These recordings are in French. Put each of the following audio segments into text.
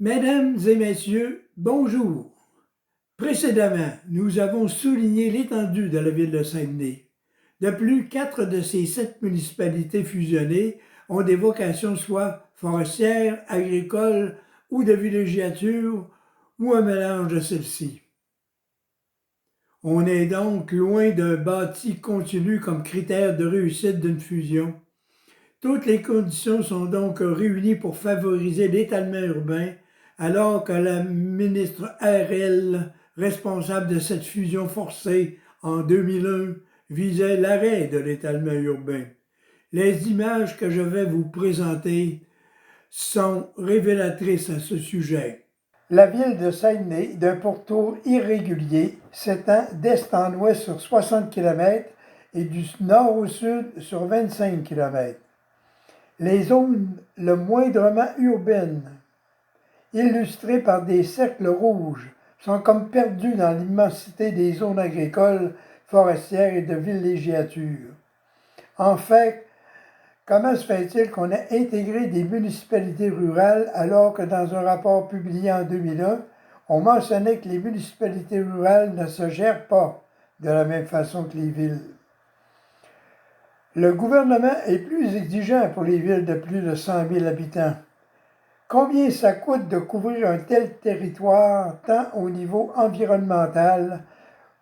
Mesdames et messieurs, bonjour. Précédemment, nous avons souligné l'étendue de la ville de Saguenay. De plus, 4 de ces 7 municipalités fusionnées ont des vocations soit forestières, agricoles ou de villégiature, ou un mélange de celles-ci. On est donc loin d'un bâti continu comme critère de réussite d'une fusion. Toutes les conditions sont donc réunies pour favoriser l'étalement urbain, alors que la ministre RL, responsable de cette fusion forcée en 2001, visait l'arrêt de l'étalement urbain. Les images que je vais vous présenter sont révélatrices à ce sujet. La ville de Saguenay, d'un pourtour irrégulier, s'étend d'est en ouest sur 60 km et du nord au sud sur 25 km. Les zones le moindrement urbaines, illustrées par des cercles rouges, sont comme perdues dans l'immensité des zones agricoles, forestières et de villégiature. En fait, comment se fait-il qu'on ait intégré des municipalités rurales alors que dans un rapport publié en 2001, on mentionnait que les municipalités rurales ne se gèrent pas de la même façon que les villes? Le gouvernement est plus exigeant pour les villes de plus de 100 000 habitants. Combien ça coûte de couvrir un tel territoire, tant au niveau environnemental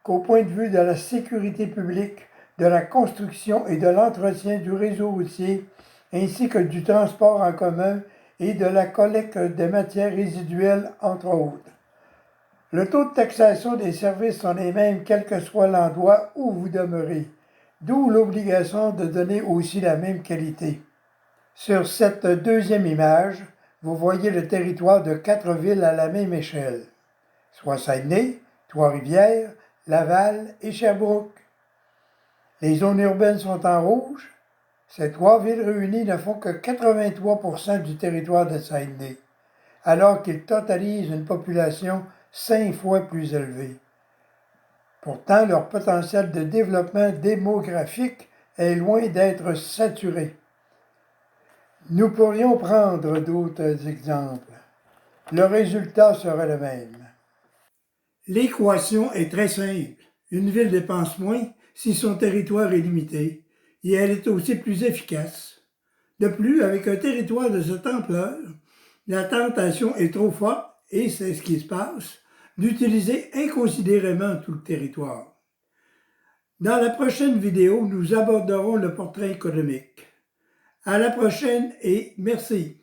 qu'au point de vue de la sécurité publique, de la construction et de l'entretien du réseau routier, ainsi que du transport en commun et de la collecte des matières résiduelles, entre autres. Le taux de taxation des services sont les mêmes quel que soit l'endroit où vous demeurez, d'où l'obligation de donner aussi la même qualité. Sur cette deuxième image, vous voyez le territoire de 4 villes à la même échelle, soit Saguenay, Trois-Rivières, Laval et Sherbrooke. Les zones urbaines sont en rouge. Ces 3 villes réunies ne font que 83% du territoire de Saguenay, alors qu'ils totalisent une population 5 fois plus élevée. Pourtant, leur potentiel de développement démographique est loin d'être saturé. Nous pourrions prendre d'autres exemples. Le résultat serait le même. L'équation est très simple. Une ville dépense moins si son territoire est limité et elle est aussi plus efficace. De plus, avec un territoire de cette ampleur, la tentation est trop forte, et c'est ce qui se passe, d'utiliser inconsidérément tout le territoire. Dans la prochaine vidéo, nous aborderons le portrait économique. À la prochaine et merci.